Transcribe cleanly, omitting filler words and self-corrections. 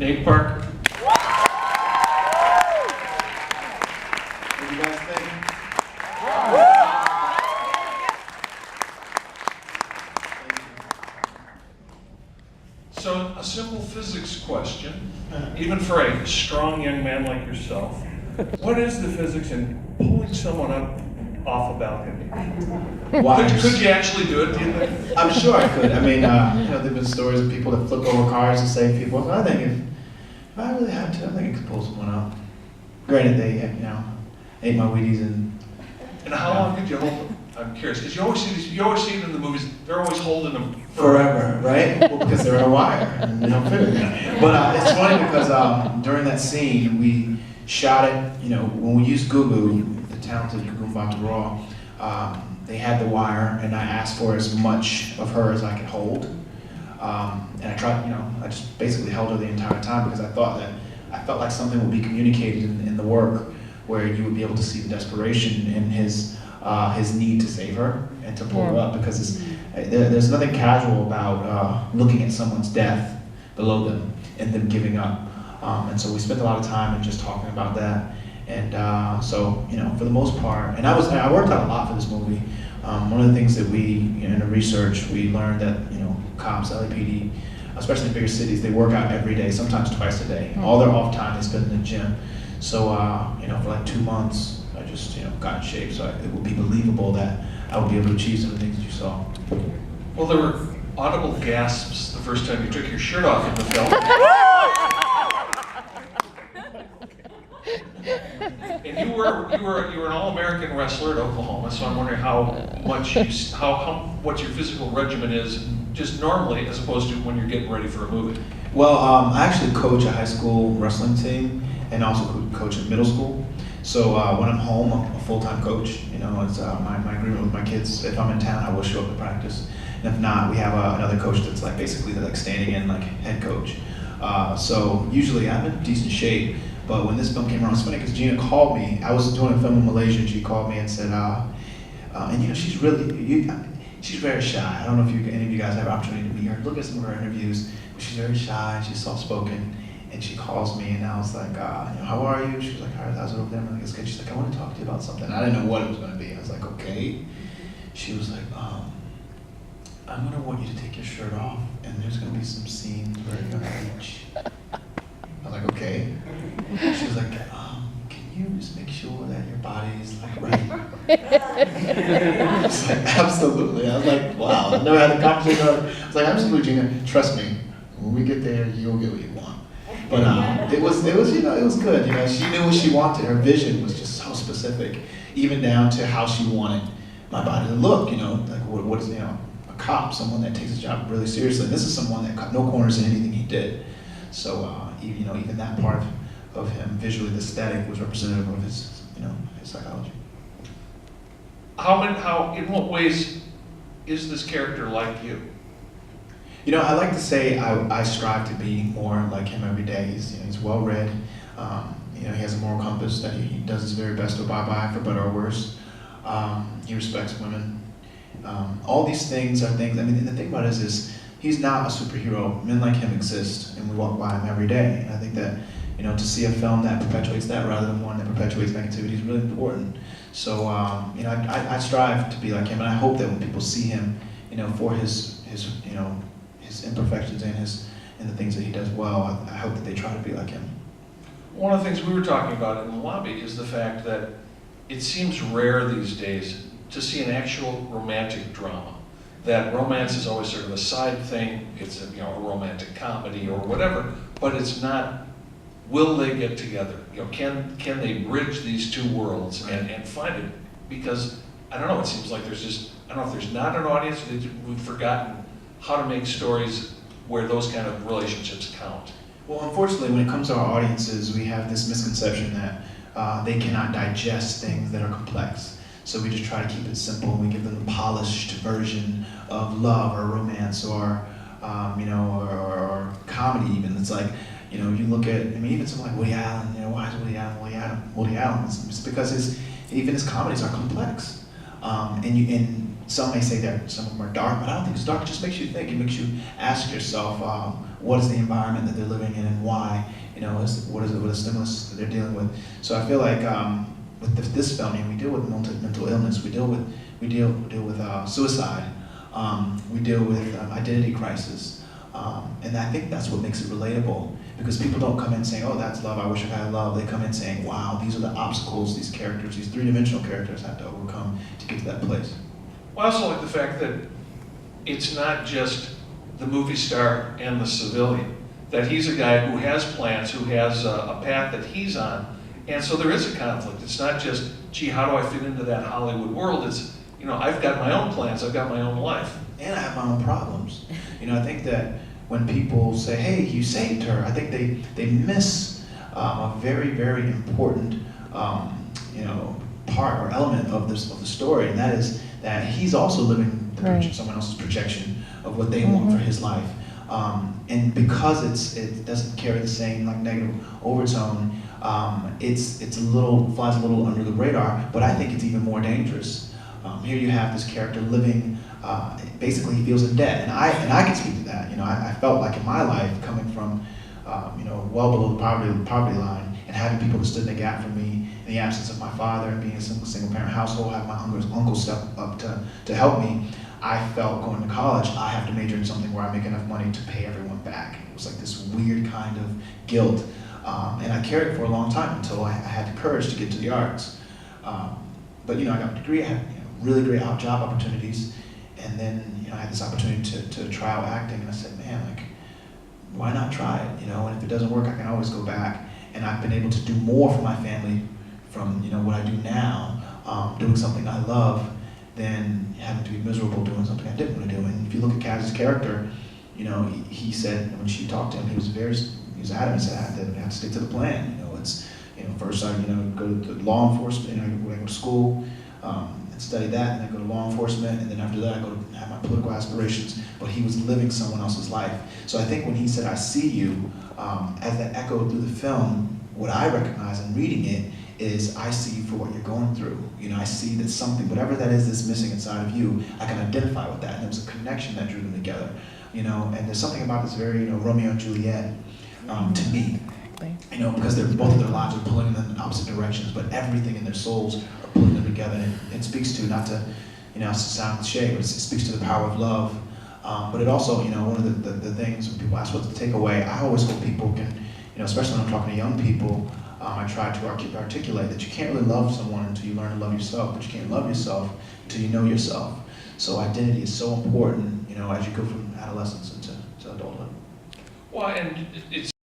Nate Parker. What do you guys think? So, a simple physics question, even for a strong young man like yourself, what is the physics in pulling someone up off a balcony? Could you actually do it, do you think? I'm sure I could. I mean, there've been stories of people that flip over cars to save people. I think if I really had to, I think I could pull someone up. Granted, they, ate my Wheaties and. And how long could you hold them? I'm curious, because you always see it in the movies, they're always holding them Forever, right? Well, because they're in a wire and they don't fit in there. But it's funny because during that scene, we shot it, when we used Gugu, the talented Gugu Mbatha-Raw, they had the wire and I asked for as much of her as I could hold. And I tried, I just basically held her the entire time because I felt like something would be communicated in the work where you would be able to see the desperation in his need to save her and to pull her up, because there's nothing casual about looking at someone's death below them and them giving up. And so we spent a lot of time in just talking about that. And so, for the most part, and I worked out a lot for this movie. One of the things that we, in the research, we learned that, cops, LAPD, especially in bigger cities, they work out every day, sometimes twice a day. All their off time they spend in the gym. So, for like 2 months, I just, got in shape, so it would be believable that I would be able to achieve some of the things that you saw. Well, there were audible gasps the first time you took your shirt off in the film. And you were an All-American wrestler at Oklahoma, so I'm wondering what your physical regimen is just normally as opposed to when you're getting ready for a movie. Well, I actually coach a high school wrestling team and also coach a middle school. So when I'm home, I'm a full-time coach. It's my agreement with my kids. If I'm in town, I will show up to practice. And if not, we have another coach that's basically standing in head coach. So usually I'm in decent shape. But when this film came around, it's funny because Gina called me. I was doing a film in Malaysia, and she called me and said, she's very shy. I don't know if any of you guys have an opportunity to meet her. Look at some of her interviews. But she's very shy. She's soft-spoken. And she calls me, and I was like, how are you? She was like, how's it over there? I'm like, it's good. She's like, I want to talk to you about something. I didn't know what it was going to be. I was like, okay. She was like, I'm going to want you to take your shirt off, and there's going to be some scenes where you're going to reach. I was like, okay. She was like, can you just make sure that your body's right? I was like, absolutely. I was like, wow. I never had a conversation. I was like, absolutely, Gina. Trust me. When we get there, you'll get what you want. But it was good. She knew what she wanted. Her vision was just so specific, even down to how she wanted my body to look. What is a cop, someone that takes his job really seriously. And this is someone that cut no corners in anything he did. So even that part of him, visually, the aesthetic was representative of his psychology. In what ways is this character like you? I like to say I strive to be more like him every day. He's well-read. He has a moral compass that he does his very best to abide by, for better or worse. He respects women. All these things are things, the thing about it is he's not a superhero. Men like him exist, and we walk by him every day. And I think that, to see a film that perpetuates that rather than one that perpetuates negativity is really important. So, I strive to be like him, and I hope that when people see him, for his imperfections and the things that he does well, I hope that they try to be like him. One of the things we were talking about in the lobby is the fact that it seems rare these days to see an actual romantic drama. That romance is always sort of a side thing. It's a romantic comedy or whatever, but it's not, will they get together? Can they bridge these two worlds and find it? Because, I don't know, it seems like I don't know if there's not an audience, or we've forgotten how to make stories where those kind of relationships count. Well, unfortunately, when it comes to our audiences, we have this misconception that they cannot digest things that are complex. So we just try to keep it simple, and we give them the polished version of love or romance or comedy even. It's like, you look at, even something like Woody Allen, why is Woody Allen? It's because even his comedies are complex. And some may say that some of them are dark, but I don't think it's dark. It just makes you think. It makes you ask yourself, what is the environment that they're living in and why? what is a stimulus that they're dealing with. So I feel like with this film, we deal with mental illness, we deal with suicide, we deal with identity crisis, and I think that's what makes it relatable, because people don't come in saying, oh, that's love, I wish I had love. They come in saying, wow, these are the obstacles these characters, these three-dimensional characters have to overcome to get to that place. Well, I also like the fact that it's not just the movie star and the civilian, that he's a guy who has plans, who has a path that he's on, and so there is a conflict. It's not just, gee, how do I fit into that Hollywood world? It's, I've got my own plans, I've got my own life. And I have my own problems. I think that when people say, hey, you saved her, I think they miss a very, very important part or element of the story, and that is that he's also living someone else's projection of what they want for his life. And because it doesn't carry the same negative overtone, it's flies a little under the radar, but I think it's even more dangerous. Here you have this character living, basically he feels in debt, and I can speak to that. I felt like in my life, coming from well below the poverty line, and having people that stood in the gap for me in the absence of my father, and being a single parent household, have my uncle step up to help me. I felt going to college, I have to major in something where I make enough money to pay everyone back. It was like this weird kind of guilt, and I carried it for a long time until I had the courage to get to the arts. But I got a degree, I had really great job opportunities, and then I had this opportunity to try out acting, and I said, man, why not try it? And if it doesn't work, I can always go back. And I've been able to do more for my family from what I do now, doing something I love, than having to be miserable doing something I didn't want to do. And if you look at Kaz's character, he said when she talked to him, he was adamant. He said, I have to stick to the plan. First I go to law enforcement, I go to school and study that, and then go to law enforcement, and then after that I go to have my political aspirations. But he was living someone else's life. So I think when he said, I see you, as that echoed through the film, what I recognize in reading it is I see you for what you're going through. I see that something, whatever that is that's missing inside of you, I can identify with that. And there was a connection that drew them together. And there's something about this very, Romeo and Juliet, to me. Because both of their lives are pulling them in opposite directions, but everything in their souls are pulling them together. And it speaks to, not to, sound cliche, but it speaks to the power of love. But it also, one of the things when people ask what's the takeaway, I always hope people can, especially when I'm talking to young people, I try to articulate that you can't really love someone until you learn to love yourself, but you can't love yourself until you know yourself. So identity is so important, as you go from adolescence into adulthood. Well, and it's